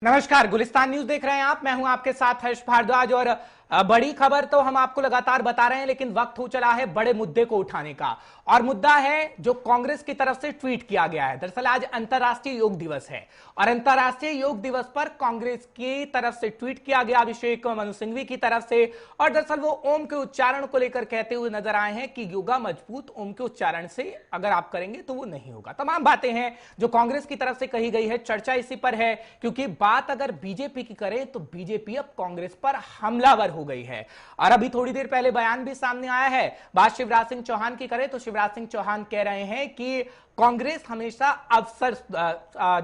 नमस्कार, गुलिस्तान न्यूज देख रहे हैं आप। मैं हूं आपके साथ हर्ष भारद्वाज। और बड़ी खबर तो हम आपको लगातार बता रहे हैं, लेकिन वक्त हो चला है बड़े मुद्दे को उठाने का। और मुद्दा है जो कांग्रेस की तरफ से ट्वीट किया गया है। दरअसल आज अंतर्राष्ट्रीय योग दिवस है और अंतर्राष्ट्रीय योग दिवस पर कांग्रेस की तरफ से ट्वीट किया गया अभिषेक मनु सिंघवी की तरफ से। और दरअसल वो ओम के उच्चारण को लेकर कहते हुए नजर आए हैं कि योगा मजबूत ओम के उच्चारण से अगर आप करेंगे तो वो नहीं होगा। तमाम बातें हैं जो कांग्रेस की तरफ से कही गई है। चर्चा इसी पर है क्योंकि बात अगर बीजेपी की करें तो बीजेपी अब कांग्रेस पर हमलावर हो गई है। और अभी थोड़ी देर पहले बयान भी सामने आया है। बात शिवराज सिंह चौहान की करें तो शिवराज सिंह चौहान कह रहे हैं कि कांग्रेस हमेशा अवसर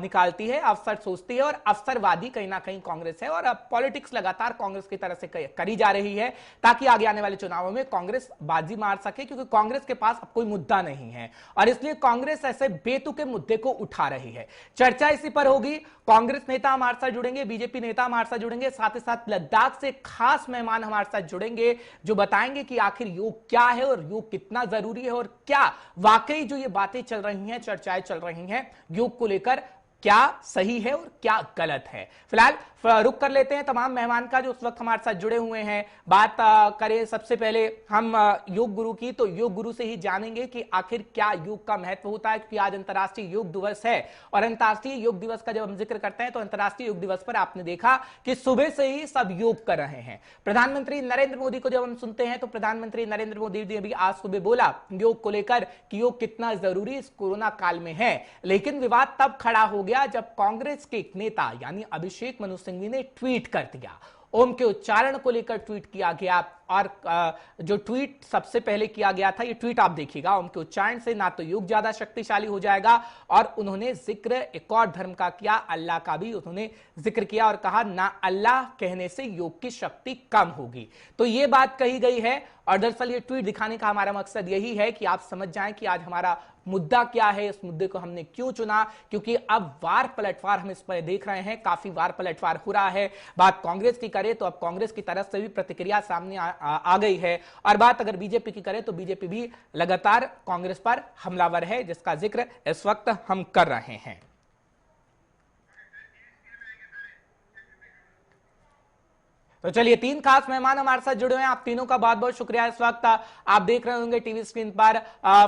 निकालती है, अवसर सोचती है और अवसरवादी कहीं ना कहीं कांग्रेस है। और अब पॉलिटिक्स लगातार कांग्रेस की तरफ से करी जा रही है ताकि आगे आने वाले चुनावों में कांग्रेस बाजी मार सके, क्योंकि कांग्रेस के पास अब कोई मुद्दा नहीं है और इसलिए कांग्रेस ऐसे बेतुके मुद्दे को उठा रही है। चर्चा इसी पर होगी। कांग्रेस नेता हमारे साथ जुड़ेंगे, बीजेपी नेता हमारे साथ जुड़ेंगे, साथ ही साथ लद्दाख से खास मेहमान हमारे साथ जुड़ेंगे जो बताएंगे कि आखिर योग क्या है और योग कितना जरूरी है और क्या वाकई जो ये बातें चल रही हैं, चर्चाएं चल रही हैं योग को लेकर, क्या सही है और क्या गलत है। फिलहाल रुक कर लेते हैं तमाम मेहमान का जो उस वक्त हमारे साथ जुड़े हुए हैं। बात करें सबसे पहले हम योग गुरु की, तो योग गुरु से ही जानेंगे कि आखिर क्या योग का महत्व होता है, क्योंकि आज अंतर्राष्ट्रीय योग दिवस है। और अंतर्राष्ट्रीय योग दिवस का जब हम जिक्र करते हैं तो अंतर्राष्ट्रीय योग दिवस पर आपने देखा कि सुबह से ही सब योग कर रहे हैं। प्रधानमंत्री नरेंद्र मोदी को जब हम सुनते हैं तो प्रधानमंत्री नरेंद्र मोदी ने भी आज सुबह बोला योग को लेकर कि योग कितना जरूरी इस कोरोना काल में है। लेकिन विवाद तब खड़ा हो गया जब कांग्रेस के एक नेता यानी अभिषेक मनु सिंघवी ने ट्वीट कर दिया। ओम के उच्चारण को लेकर ट्वीट किया गया और जो ट्वीट सबसे पहले किया गया था, ये ट्वीट आप देखिएगा, ओम के उच्चारण से ना तो योग ज्यादा शक्तिशाली हो जाएगा और उन्होंने जिक्र एक और धर्म का किया, अल्लाह का भी उन्होंने जिक्र किया और कहा ना अल्लाह कहने से योग की शक्ति कम होगी। तो ये बात कही गई है और दरअसल ये ट्वीट दिखाने का हमारा मकसद यही है कि आप समझ जाएं कि आज हमारा मुद्दा क्या है, इस मुद्दे को हमने क्यों चुना, क्योंकि अब वार पलटवार हम इस पर देख रहे हैं, काफी वार पलटवार हो रहा है। बात कांग्रेस की करें तो अब कांग्रेस की तरफ से भी प्रतिक्रिया सामने आ गई है और बात अगर बीजेपी की करें तो बीजेपी भी लगातार कांग्रेस पर हमलावर है, जिसका जिक्र इस वक्त हम कर रहे हैं। तो चलिए, तीन खास मेहमान हमारे साथ जुड़े हैं। आप तीनों का बहुत बहुत शुक्रिया। इस वक्त आप देख रहे होंगे टीवी स्क्रीन पर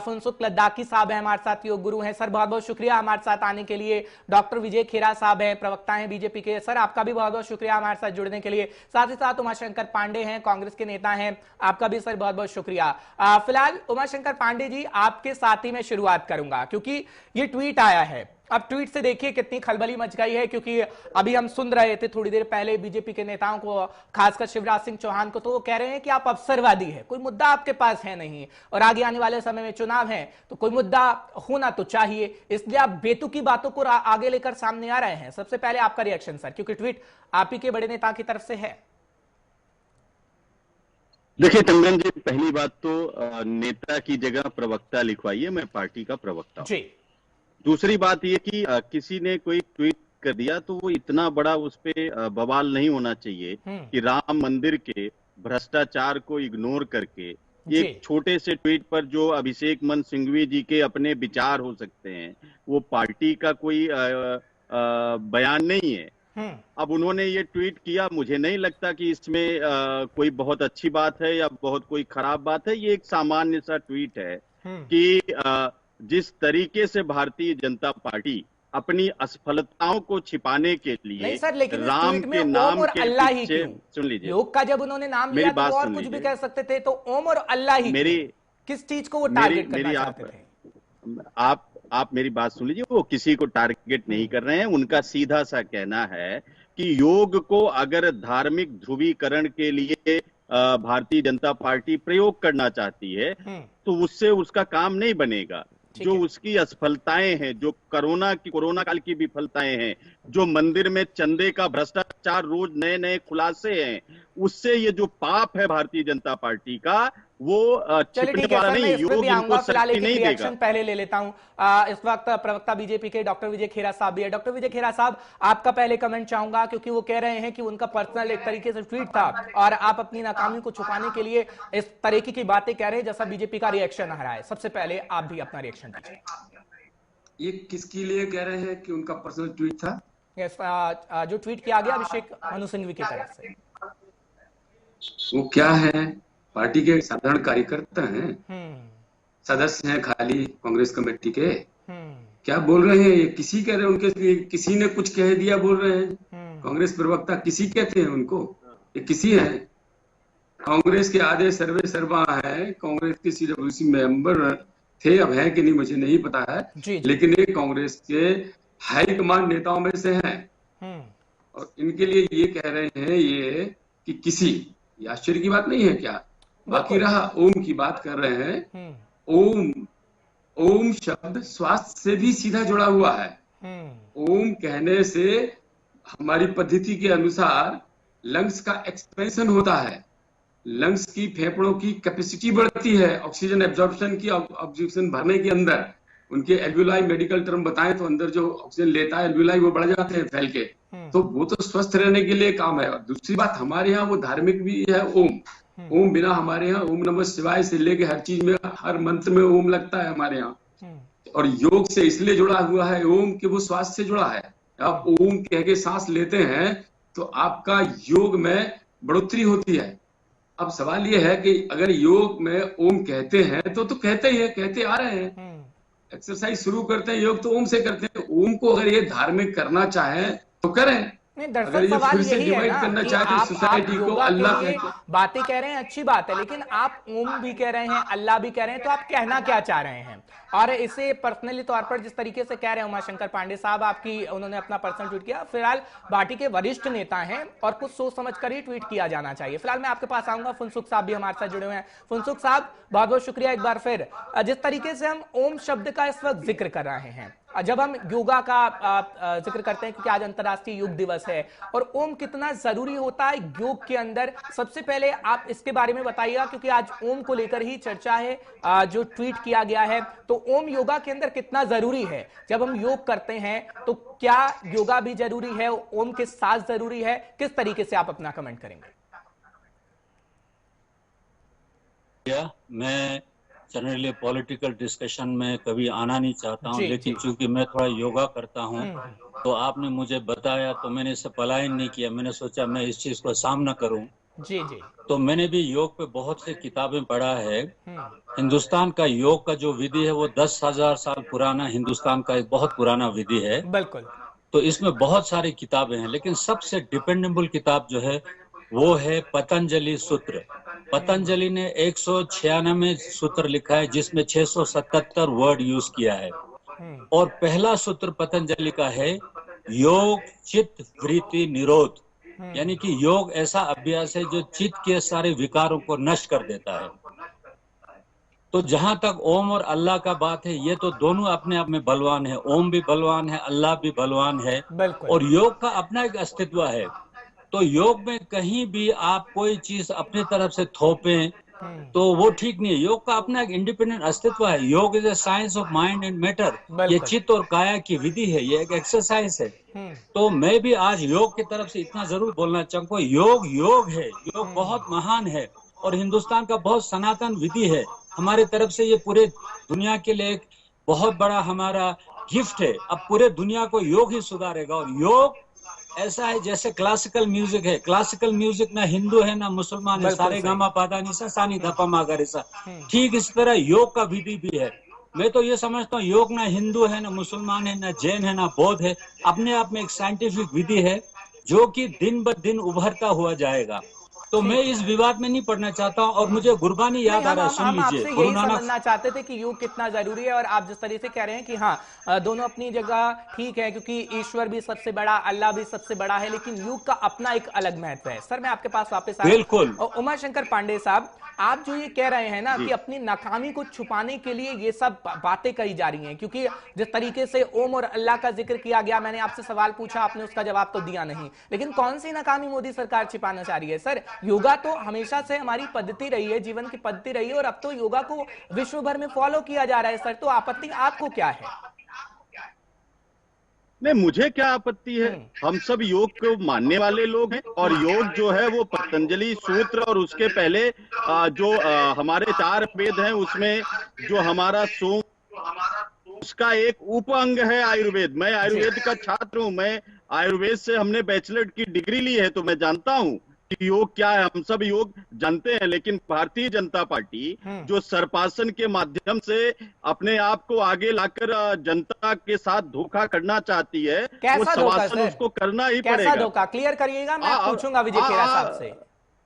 फुनसुक लद्दाखी साहब है हमारे साथ, योग गुरु हैं। सर बहुत बहुत शुक्रिया हमारे साथ आने के लिए। डॉक्टर विजय खेरा साहब हैं, प्रवक्ता हैं बीजेपी के। सर आपका भी बहुत बहुत शुक्रिया हमारे साथ जुड़ने के लिए। साथ ही साथ उमाशंकर पांडे हैं, कांग्रेस के नेता हैं, आपका भी सर बहुत बहुत शुक्रिया। फिलहाल उमाशंकर पांडे जी आपके साथ ही मैं शुरुआत करूंगा क्योंकि ये ट्वीट आया है। अब ट्वीट से देखिए कितनी खलबली मच गई है, क्योंकि अभी हम सुन रहे थे थोड़ी देर पहले बीजेपी के नेताओं को, खासकर शिवराज सिंह चौहान को, तो वो कह रहे हैं कि आप अवसरवादी है, कोई मुद्दा आपके पास है नहीं और आगे आने वाले समय में चुनाव है तो कोई मुद्दा होना तो चाहिए, इसलिए आप बेतुकी बातों को आगे लेकर सामने आ रहे हैं। सबसे पहले आपका रिएक्शन सर, क्योंकि ट्वीट आप ही के बड़े नेता की तरफ से है। देखिए तंगन जी, पहली बात तो नेता की जगह प्रवक्ता लिखवाइए, मैं पार्टी का प्रवक्ता हूं। जी। दूसरी बात ये कि किसी ने कोई ट्वीट कर दिया तो वो इतना बड़ा उस पे बवाल नहीं होना चाहिए कि राम मंदिर के भ्रष्टाचार को इग्नोर करके एक छोटे से ट्वीट पर जो अभिषेक मनु सिंघवी जी के अपने विचार हो सकते हैं, वो पार्टी का कोई बयान नहीं है। अब उन्होंने ये ट्वीट किया, मुझे नहीं लगता कि इसमें कोई बहुत अच्छी बात है या बहुत कोई खराब बात है। ये एक सामान्य सा ट्वीट है कि जिस तरीके से भारतीय जनता पार्टी अपनी असफलताओं को छिपाने के लिए नहीं सर, लेकिन राम के नाम के पीछे, सुन लीजिए, योग का जब उन्होंने नाम लिया तो और कुछ भी कह सकते थे, तो ओम और अल्लाह ही मेरी किस चीज को वो टारगेट करना चाहते थे? आप मेरी बात सुन लीजिए। वो किसी को टारगेट नहीं कर रहे हैं। उनका सीधा सा कहना है कि योग को अगर धार्मिक ध्रुवीकरण के लिए भारतीय जनता पार्टी प्रयोग करना चाहती है तो उससे उसका काम नहीं बनेगा। जो उसकी असफलताएं हैं, जो कोरोना काल की विफलताएं हैं, जो मंदिर में चंदे का भ्रष्टाचार, रोज नए नए खुलासे हैं, उससे ये जो पाप है भारतीय जनता पार्टी का, वो छिपने वाला नहीं। योग इनको शक्ति नहीं देगा। पहले ले लेता हूं, इस वक्त प्रवक्ता बीजेपी के डॉक्टर विजय खेरा साहब भी है। डॉक्टर विजय खेरा साहब, आपका पहले कमेंट चाहूंगा, क्योंकि वो कह रहे हैं कि उनका पर्सनल एक तरीके से ट्वीट था और आप अपनी नाकामी को छुपाने के लिए इस तरीके की बातें कह रहे हैं जैसा बीजेपी का रिएक्शन आ रहा है। सबसे पहले आप भी अपना रिएक्शन दीजिए। ये किसके लिए कह रहे हैं कि उनका पर्सनल ट्वीट था? जो ट्वीट किया गया अभिषेक मनु सिंघवी की तरफ से। वो क्या है, पार्टी के साधारण कार्यकर्ता हैं, सदस्य हैं खाली कांग्रेस कमेटी के। क्या बोल रहे हैं ये? किसी कह रहे हैं उनके, किसी ने कुछ कह दिया बोल रहे हैं। कांग्रेस प्रवक्ता किसी कहते हैं उनको? ये किसी है? कांग्रेस के आधे सर्वे सर्वा है, कांग्रेस के CWC मेंबर थे, अब है कि नहीं मुझे नहीं पता है, लेकिन ये कांग्रेस के हाई कमांड नेताओं में से हैं। और इनके लिए ये कह रहे हैं ये कि किसी, ये आश्चर्य की बात नहीं है क्या? बाकी रहा ओम की बात कर रहे हैं, ओम शब्द स्वास्थ्य से भी सीधा जुड़ा हुआ है। ओम कहने से हमारी पद्धति के अनुसार लंग्स का एक्सपेंशन होता है, लंग्स की, फेफड़ों की कैपेसिटी बढ़ती है, ऑक्सीजन एब्जॉर्प्शन की, ऑक्सीजन भरने के अंदर। उनके एल्वियोलाई, मेडिकल टर्म बताएं तो अंदर जो ऑक्सीजन लेता है एल्वियोलाई वो बढ़ जाते हैं फैल के, तो वो तो स्वस्थ रहने के लिए काम है। और दूसरी बात, हमारे यहाँ वो धार्मिक भी है ओम। ओम बिना हमारे यहाँ ओम नमः शिवाय से लेके हर चीज में, हर मंत्र में ओम लगता है हमारे यहाँ। और योग से इसलिए जुड़ा हुआ है ओम कि वो श्वास से जुड़ा है। आप ओम कह के सांस लेते हैं तो आपका योग में बढ़ोतरी होती है। अब सवाल ये है कि अगर योग में ओम कहते हैं तो कहते ही है, कहते आ रहे हैं, एक्सरसाइज शुरू करते हैं योग तो ओम से करते हैं। ओम को अगर ये धार्मिक करना चाहें तो करें। नहीं, दरअसल सवाल यही है ना कि आप योगा के लिए बातें कह रहे हैं, अच्छी बात है, लेकिन आप ओम भी कह रहे हैं, अल्लाह भी कह रहे हैं, तो आप कहना क्या चाह रहे हैं? और इसे पर्सनली तौर पर जिस तरीके से कह रहे हैं उमाशंकर पांडे साहब, आपकी उन्होंने अपना पर्सनल ट्वीट किया, फिलहाल पार्टी के वरिष्ठ नेता हैं और कुछ सोच समझ कर ही ट्वीट किया जाना चाहिए। फिलहाल मैं आपके पास आऊंगा, फुनसुख साहब भी हमारे साथ जुड़े हुए हैं। फुनसुख साहब, बहुत बहुत शुक्रिया एक बार फिर। जिस तरीके से हम ओम शब्द का इस वक्त जिक्र कर रहे हैं, जब हम योगा का जिक्र करते हैं क्योंकि आज अंतर्राष्ट्रीय योग दिवस है, और ओम कितना जरूरी होता है योग के अंदर, सबसे पहले आप इसके बारे में बताइएगा, क्योंकि आज ओम को लेकर ही चर्चा है, जो ट्वीट किया गया है। तो ओम योगा के अंदर कितना जरूरी है? जब हम योग करते हैं तो क्या योगा भी जरूरी है, ओम के साथ जरूरी है? किस तरीके से आप अपना कमेंट करेंगे? मैं जनरली पॉलिटिकल डिस्कशन में कभी आना नहीं चाहता हूं, लेकिन चूंकि मैं थोड़ा योगा करता हूं तो आपने मुझे बताया तो मैंने इससे पलायन नहीं किया, मैंने सोचा मैं इस चीज को सामना करूं। जी। तो मैंने भी योग पे बहुत सी किताबें पढ़ा है। हिंदुस्तान का योग का जो विधि है वो 10,000 साल पुराना, हिंदुस्तान का एक बहुत पुराना विधि है। बिल्कुल। तो इसमें बहुत सारी किताबें हैं, लेकिन सबसे डिपेंडेबल किताब जो है वो है पतंजलि सूत्र। पतंजलि ने 196 सूत्र लिखा है, जिसमें 677 वर्ड यूज किया है। और पहला सूत्र पतंजलि का है योग चित्त वृत्ति निरोध, यानी कि योग ऐसा अभ्यास है जो चित्त के सारे विकारों को नष्ट कर देता है। तो जहां तक ओम और अल्लाह का बात है, ये तो दोनों अपने आप में बलवान है, ओम भी बलवान है, अल्लाह भी बलवान है, और योग का अपना एक अस्तित्व है। तो योग में कहीं भी आप कोई चीज अपनी तरफ से थोपें तो वो ठीक नहीं है। योग का अपना एक इंडिपेंडेंट अस्तित्व है। योग is a science of mind and matter. ये चित्त और काया की विधि है, ये एक एक्सरसाइज है। तो मैं भी आज योग की तरफ से इतना जरूर बोलना चाहूंगा, योग है, योग बहुत महान है और हिंदुस्तान का बहुत सनातन विधि है। हमारे तरफ से ये पूरे दुनिया के लिए एक बहुत बड़ा हमारा गिफ्ट है। अब पूरे दुनिया को योग ही सुधारेगा। और योग ऐसा है जैसे क्लासिकल म्यूजिक है, क्लासिकल म्यूजिक ना हिंदू है ना मुसलमान है, सारे गामा पादा निसा सानी धपा मागा रेसा, ठीक इस तरह योग का विधि भी है। मैं तो ये समझता हूँ योग ना हिंदू है ना मुसलमान है ना जैन है ना बौद्ध है, अपने आप में एक साइंटिफिक विधि है जो कि दिन ब दिन उभरता हुआ जाएगा। तो मैं इस विवाद में नहीं पढ़ना चाहता हूँ। और मुझे गुरबानी याद आ रहा है, सुन लीजिए। यही समझना चाहते थे कि योग कितना जरूरी है, और आप जिस तरीके से कह रहे हैं कि हाँ दोनों अपनी जगह ठीक है, क्योंकि ईश्वर भी सबसे बड़ा, अल्लाह भी सबसे बड़ा है, लेकिन योग का अपना एक अलग महत्व है। सर मैं आपके पास वापस आया। बिल्कुल। और उमाशंकर पांडे साहब, आप जो ये कह रहे हैं ना कि अपनी नाकामी को छुपाने के लिए ये सब बातें कही जा रही हैं, क्योंकि जिस तरीके से ओम और अल्लाह का जिक्र किया गया, मैंने आपसे सवाल पूछा, आपने उसका जवाब तो दिया नहीं, लेकिन कौन सी नाकामी मोदी सरकार छिपाना चाह रही है? सर योगा तो हमेशा से हमारी पद्धति रही है, जीवन की पद्धति रही है, और अब तो योगा को विश्व भर में फॉलो किया जा रहा है। सर तो आपत्ति आपको क्या है? नहीं, मुझे क्या आपत्ति है, हम सब योग को मानने वाले लोग हैं, और योग जो है वो पतंजलि सूत्र और उसके पहले जो हमारे 4 वेद हैं उसमें जो हमारा सोम, उसका एक उप अंग है आयुर्वेद। मैं आयुर्वेद का छात्र हूं, मैं आयुर्वेद से हमने बैचलर की डिग्री ली है, तो मैं जानता हूं कि योग क्या है, हम सब योग जानते हैं। लेकिन भारतीय जनता पार्टी जो सरपासन के माध्यम से अपने आप को आगे लाकर जनता के साथ धोखा करना चाहती है, वो सरपासन उसको करना ही पड़ेगा। कैसा धोखा, क्लियर करिएगा, मैं पूछूंगा विजय खेरा साहब से,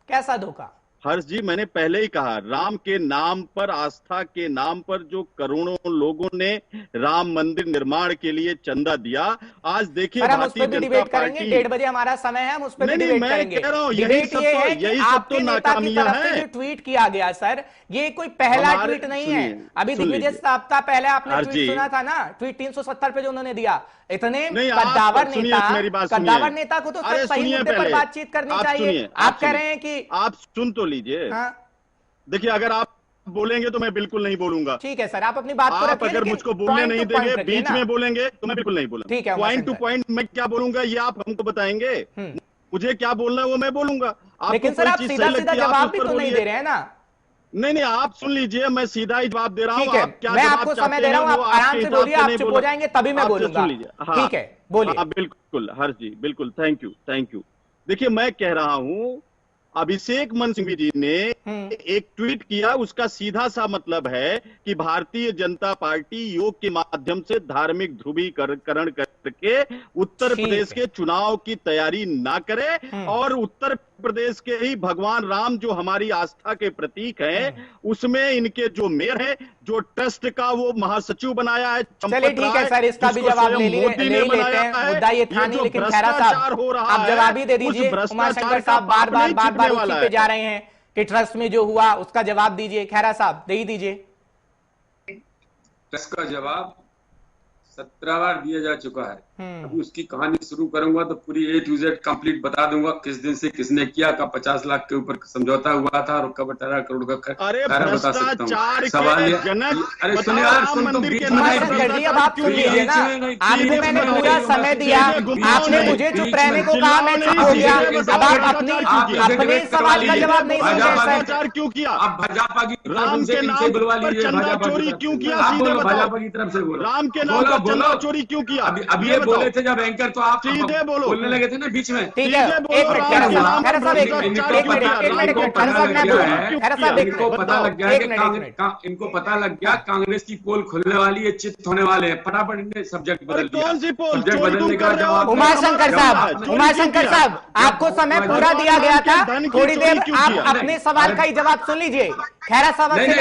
कैसा धोखा? हर्ष जी, मैंने पहले ही कहा, राम के नाम पर, आस्था के नाम पर जो करोड़ों लोगों ने राम मंदिर निर्माण के लिए चंदा दिया, आज देखिए भारतीय जनता पार्टी, 1:30 बजे हमारा समय है, हम उस पर भी डिबेट करेंगे। डिबेट ये है कि आपके नेता की तरफ से जो ट्वीट किया गया सर, ये कोई पहला ट्वीट नहीं है। अभी दिग्विजय साहब का पहले आपने ट्वीट सुना था ना, ट्वीट 370 पे जो उन्होंने दिया, इतने कद्दावर नेता को तो सही मुद्दे पर बातचीत करनी चाहिए। आप कह रहे हैं कि आप सुन तो लीजिए। देखिए, अगर आप बोलेंगे तो मैं बिल्कुल नहीं बोलूंगा। ठीक है सर, आप अपनी बात को रखिए। अगर मुझको बोलने नहीं देंगे, बीच में बोलेंगे, तो मैं बिल्कुल नहीं बोलूंगा। ठीक है, पॉइंट टू पॉइंट मैं क्या बोलूंगा ये आप हमको बताएंगे। मुझे क्या बोलना है वो मैं बोलूंगा। लेकिन सर आप सीधा सीधा जवाब भी तो नहीं दे रहे हैं ना। नहीं, आप सुन लीजिए, मैं सीधा ही जवाब दे रहा हूँ। मैं आपको समय दे रहा हूँ, आप आराम से बोलिए, आप चुप हो जाएंगे तभी मैं बोलूंगा। ठीक है, बोलिए। बिल्कुल हर्ष जी, बिल्कुल, थैंक यू। देखिए, मैं कह रहा हूँ, अभिषेक मनु सिंघवी जी ने एक ट्वीट किया, उसका सीधा सा मतलब है कि भारतीय जनता पार्टी योग के माध्यम से धार्मिक ध्रुवीकरण करके उत्तर प्रदेश के चुनाव की तैयारी ना करे और उत्तर प्रदेश के ही भगवान राम जो हमारी आस्था के प्रतीक हैं, उसमें इनके जो मेयर है, जो ट्रस्ट का वो महासचिव बनाया है, चलिए ठीक है सर, इसका भी जवाब ले लेते हैं। मुद्दा ये था नहीं, लेकिन खैरा साहब आप जवाब ही दे दीजिए। उमाशंकर साहब बार बार उसी पे जा रहे हैं कि ट्रस्ट में जो हुआ उसका जवाब दीजिए। खैरा साहब दे ही दीजिए। ट्रस्ट का जवाब 17 बार दिया जा चुका है। अभी उसकी कहानी शुरू करूंगा तो पूरी A to Z कंप्लीट बता दूंगा, किस दिन से किसने किया, कब 50 लाख के ऊपर समझौता हुआ था और कब 18 करोड़ का खर्च बता सकता हूँ। सवाल ये, अरे सुनिए यार, सुन तो बीच में अब आप सुन लीजिए ना, आपको मैंने पूरा समय दिया, आपने मुझे चुप रहने को कहा, मैं चुप हो गया। अब आप अपने सवाल का जवाब नहीं दे रहे सर। क्यों किया? आप भाजपा की राम के नाम बुलवा पर लीजिए, चंदा चोरी क्यों किया? भाजपा की तरफ से बोलो, राम के नाम पर चंदा चोरी क्यों किया? अब ये बोले थे जब एंकर, तो आप सीधे बोलो, बोलने लगे थे ना बीच में। ठीक है, एक मिनट इनको पता लग गया कांग्रेस की पोल खुलने वाली है, चित होने वाले हैं, फटाफट इन्हें सब्जेक्ट बदल दिया। कौन सी पोल? सब्जेक्ट बदलने का जवाब। उमाशंकर साहब आपको समय पूरा दिया गया था, थोड़ी देर आप अपने सवाल का ही जवाब सुन लीजिए। खैरा साहब से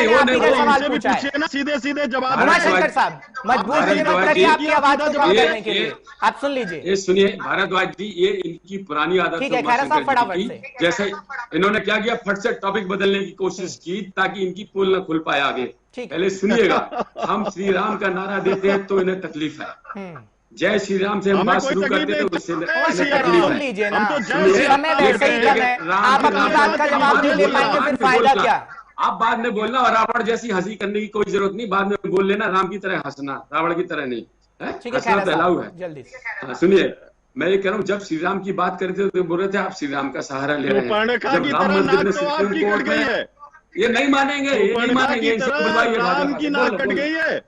सवाल पूछा है, सीधे जवाब। उमाशंकर साहब मजबूर मत करिए आपकी आवाज को कम करने के लिए, आप सुन लीजिए। ये सुनिए भारद्वाज जी, ये इनकी पुरानी आदत है। खैरा साहब फटाफट से, जैसे इन्होंने क्या किया, फट से टॉपिक बदलने की कोशिश की ताकि इनकी पोल न खुल पाए आगे। पहले सुनिएगा, हम श्री राम का नारा देते हैं तो इन्हें तकलीफ है, जय श्री राम से हम बात शुरू करते हैं तो उससे सुन लीजिए ना, समय वैसे ही कम है, आप अपनी बात का जवाब नहीं दे पाएंगे, फिर फायदा क्या? आप बाद में बोलना, और रावण जैसी हंसी करने की कोई जरूरत नहीं, बाद में बोल लेना, राम की तरह हंसना, रावण की तरह नहीं। अलाउ है। जल्दी सुनिए, मैं ये कह रहा हूँ, जब श्री राम की बात करते थे तो बोल रहे थे आप श्री राम का सहारा ले रहे हैं। जब राम मंदिर में सुप्रीम कोर्ट में, ये नहीं मानेंगे, राम की नाक कट गई है।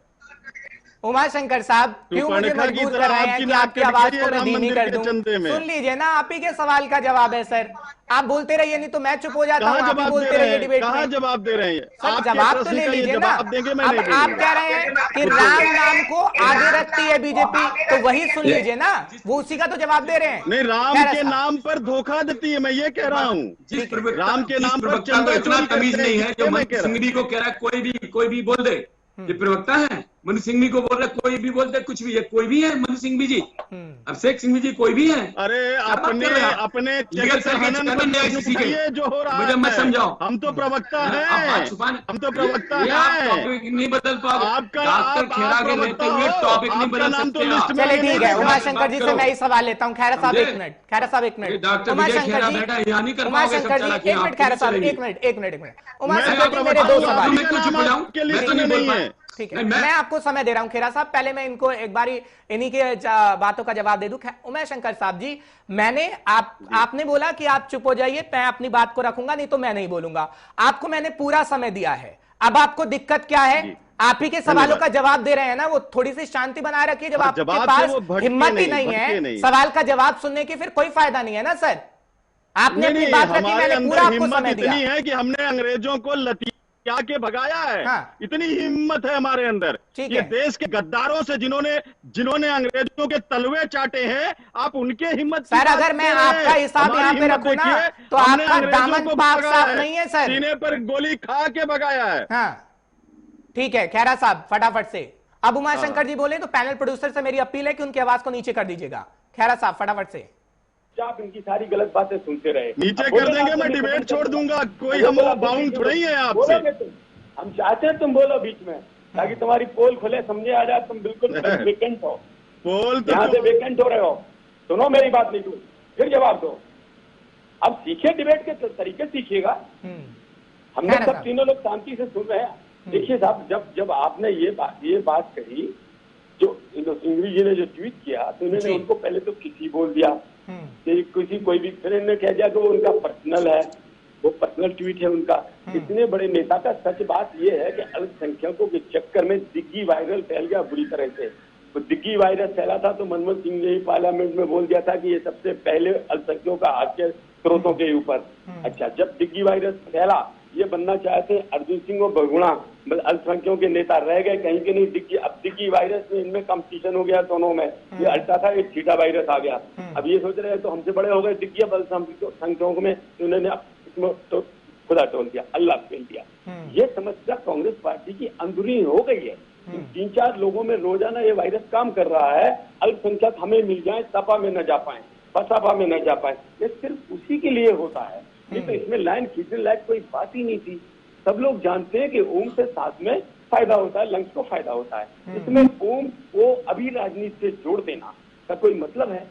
उमाशंकर साहब क्यों मुझे मजबूर कर रहे हैं कि आपकी आवाज को मैं धीमी कर दूं? सुन लीजिए ना, आप ही के सवाल का जवाब है सर, आप बोलते रहिए, नहीं तो मैं चुप हो जाता हूँ। आप बोलते रहिए डिबेट में। कहाँ जवाब दे रहे हैं? सर जवाब तो ले लीजिए ना। अब आप कह रहे हैं कि राम नाम को आगे रखती है बीजेपी, तो वही सुन लीजिए ना, वो उसी का तो जवाब दे रहे हैं। नहीं, राम के नाम पर धोखा देती है, मैं ये कह रहा हूँ। राम के नाम पर चंदा इतना तमीज नहीं है जो मनु सिंघवी को कह रहा है कोई भी बोल दे, ये प्रवक्ता है। मनु सिंघवी को बोल रहे कोई भी बोलते कुछ भी है, कोई भी है मनु सिंघवी जी, अभिषेक सिंघवी जी कोई भी है। अरे अपने जो हो रहा है मैं समझाओ, हम तो प्रवक्ता हैं, हम तो प्रवक्ता हैं। टॉपिक नहीं बदल पाओगे, आपका खेरा के लेते हुए टॉपिक नहीं बदल सकते। चलिए ठीक है, उमाशंकर जी से मैं ही सवाल लेता हूँ। खैरा साहब एक मिनट, खैरा साहब एक मिनट, उमाशंकर जी, उमाशंकर जी एक मिनट, खैरा साहब एक मिनट, उमाशंकर जी मेरे 2 सवाल के लिए नहीं है। ठीक है, मैं आपको समय दे रहा हूं खेरा साहब, पहले मैं इनको एक बारी इन्हीं के बातों का जवाब दे दूं। उमाशंकर साहब जी, मैंने आपने बोला कि आप चुप हो जाइए, मैं अपनी बात को रखूंगा, नहीं तो मैं नहीं बोलूंगा। आपको मैंने पूरा समय दिया है, अब आपको दिक्कत क्या है? आप ही के सवालों का जवाब दे रहे हैं ना, वो थोड़ी सी शांति बनाए रखिए। जब आपके पास हिम्मत ही नहीं है सवाल का जवाब सुनने की, फिर कोई फायदा नहीं है ना सर। आपने अपनी बात रखी, मैंने पूरा आपको समय दिया। इतनी है कि हमने अंग्रेजों को लतिया के भगाया है। हाँ। इतनी हिम्मत है हमारे अंदर। ये देश के गद्दारों से जिन्होंने अंग्रेजों के तलवे चाटे हैं, आप उनके हिम्मत। सर अगर मैं आपका हिसाब यहाँ पे रखूं ना, तो आपका दामन पाक साफ नहीं है सर। सीने पर गोली खा के भगाया है। हाँ ठीक है खैरा साहब, फटाफट से। अब उमाशंकर जी बोले तो पैनल प्रोड्यूसर से मेरी अपील है कि उनकी आवाज को नीचे कर दीजिएगा। खैरा साहब फटाफट से। आप इनकी सारी गलत बातें सुनते रहे, नीचे कर देंगे, मैं डिबेट छोड़ दूंगा। कोई हम बाउंड थोड़ा ही है आपसे। हम चाहते हैं तुम बोलो बीच में, ताकि तुम्हारी पोल खुले, समझे आ जाए। तुम बिल्कुल वेकेंट हो, पोल तो यहाँ से वेकेंट हो रहे हो। सुनो मेरी बात, नहीं तू फिर जवाब दो। अब सीखे, डिबेट के तरीके सीखिएगा। हमने सब तीनों लोग शांति से सुन रहे हैं। देखिए साहब, जब आपने ये बात कही, जो सिंघवी जी ने जो ट्वीट किया, तो इन्होंने उनको पहले तो किसी बोल दिया कि कोई भी, फिर इन्होंने कह दिया कि वो उनका पर्सनल है, वो पर्सनल ट्वीट है उनका। इतने बड़े नेता का सच बात ये है कि अल्पसंख्यकों के चक्कर में दिग्गी वायरल फैल गया बुरी तरह से। तो दिग्गी वायरस फैला था तो मनमोहन सिंह ने पार्लियामेंट में बोल दिया था कि ये सबसे पहले अल्पसंख्यकों का हाथ के स्रोतों के ऊपर। अच्छा, जब दिग्गी वायरस फैला, ये बनना चाहते अर्जुन सिंह और बहुगुणा अल्पसंख्यकों के नेता रह गए कहीं के नहीं। दिग्गी वायरस में इनमें कंपटीशन हो गया दोनों में। ये अल्टा था, एक थीटा वायरस आ गया। अब ये सोच रहे हैं तो हमसे बड़े हो गए दिग्गी अल्पसंख्यकों में, उन्होंने इसमें तो खुदा टोल दिया, अल्लाह फेल दिया। ये समस्या कांग्रेस पार्टी की अंदरूनी हो गई है। 3-4 लोगों में रोजाना ये वायरस काम कर रहा है। अल्पसंख्यक हमें मिल जाए, सपा में न जा पाए, बसपा में न जा पाए, ये सिर्फ उसी के लिए होता है। ये तो इसमें लाइन खींचने लायक कोई बात ही नहीं थी। सब लोग जानते हैं कि ओम से सांस में फायदा होता है, लंग्स को फायदा होता है। इसमें ओम को अभी राजनीति से जोड़ देना का कोई मतलब है?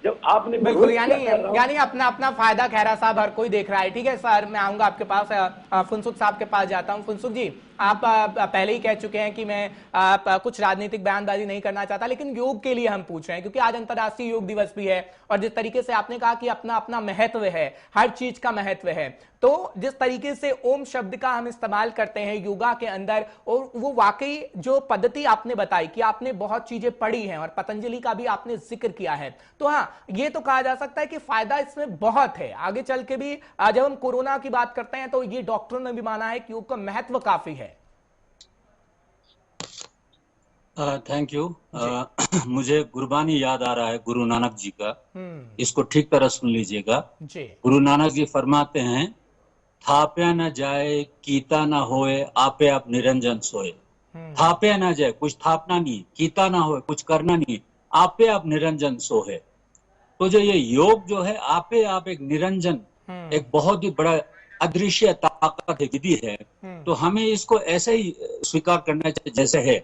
जब आपने बिल्कुल, यानी अपना फायदा खैरा साहब हर कोई देख रहा है। ठीक है सर, मैं आऊंगा आपके पास, फुनसुख साहब के पास जाता हूं। फुनसुख जी, आप पहले ही कह चुके हैं कि मैं कुछ राजनीतिक बयानबाजी नहीं करना चाहता, लेकिन योग के लिए हम पूछ रहे हैं क्योंकि आज अंतर्राष्ट्रीय योग दिवस भी है। और जिस तरीके से आपने कहा कि अपना अपना महत्व है, हर चीज का महत्व है, तो जिस तरीके से ओम शब्द का हम इस्तेमाल करते हैं योगा के अंदर, और वो वाकई जो पद्धति आपने बताई कि आपने बहुत चीजें पढ़ी हैं और पतंजलि का भी आपने जिक्र किया है, तो हाँ, ये तो कहा जा सकता है कि फायदा इसमें बहुत है। आगे चल के भी जब हम कोरोना की बात करते हैं तो ये डॉक्टरों ने भी माना है कि योग का महत्व काफी है। Thank you. मुझे गुरबानी याद आ रहा है गुरु नानक जी का। इसको ठीक तरह सुन लीजिएगा। गुरु नानक जी फरमाते हैं, थाप्या न जाए कीता न होए, आपे आप निरंजन सोए। थाप्या न जाए, कुछ थापना नहीं, कीता ना होए, कुछ करना नहीं, आपे आप निरंजन सोए। तो जो ये योग जो है, आपे आप एक निरंजन, एक बहुत ही बड़ा अदृश्य ताकत है, विधि है। तो हमें इसको ऐसे ही स्वीकार करना चाहिए जैसे है।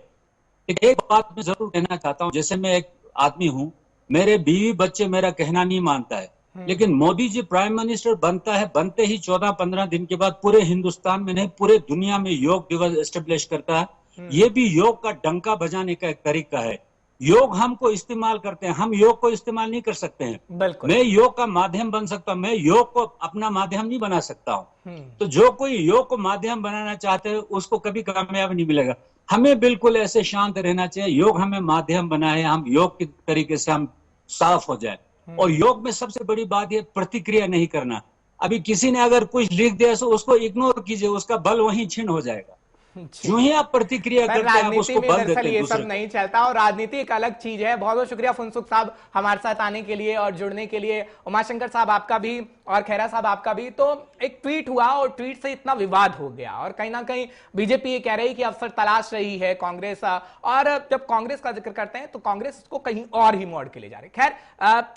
एक बात मैं जरूर कहना चाहता हूँ, जैसे मैं एक आदमी हूँ, मेरे बीवी बच्चे मेरा कहना नहीं मानता है, लेकिन मोदी जी प्राइम मिनिस्टर बनता है, बनते ही 14-15 दिन के बाद पूरे हिंदुस्तान में नहीं पूरे दुनिया में योग दिवस एस्टेब्लिश करता है। ये भी योग का डंका बजाने का एक तरीका है। योग हमको इस्तेमाल करते हैं, हम योग को इस्तेमाल नहीं कर सकते हैं। मैं योग का माध्यम बन सकता हूँ, मैं योग को अपना माध्यम नहीं बना सकता हूँ। तो जो कोई योग को माध्यम बनाना चाहते हैं उसको कभी कामयाब नहीं मिलेगा। हमें बिल्कुल ऐसे शांत रहना चाहिए। योग हमें माध्यम बनाए, हम योग के तरीके से हम साफ हो जाए। और योग में सबसे बड़ी बात ये प्रतिक्रिया नहीं करना। अभी किसी ने अगर कुछ लिख दिया तो उसको इग्नोर कीजिए, उसका बल वहीं छिन हो जाएगा। जो ही आप प्रतिक्रिया करते हैं, उसको बल देते हैं। ये सब नहीं चलता और राजनीति एक अलग चीज है। बहुत बहुत शुक्रिया फुनसुख साहब हमारे साथ आने के लिए और जुड़ने के लिए। उमाशंकर साहब आपका भी और खैरा साहब आपका भी। तो एक ट्वीट हुआ और ट्वीट से इतना विवाद हो गया और कहीं ना कहीं बीजेपी ये कह रही कि अवसर तलाश रही है कांग्रेस, और जब कांग्रेस का जिक्र करते हैं तो कांग्रेस इसको कहीं और ही मोड़ के ले जा रही। खैर,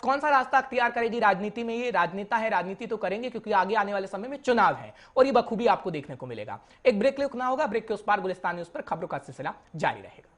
कौन सा रास्ता अख्तियार करेगी राजनीति में, ये राजनेता है, राजनीति तो करेंगे क्योंकि आगे आने वाले समय में चुनाव है और ये बखूबी आपको देखने को मिलेगा। एक ब्रेक रुकना होगा, ब्रेक के उस पार गुलिस्तान न्यूज़ पर खबरों का सिलसिला जारी रहेगा।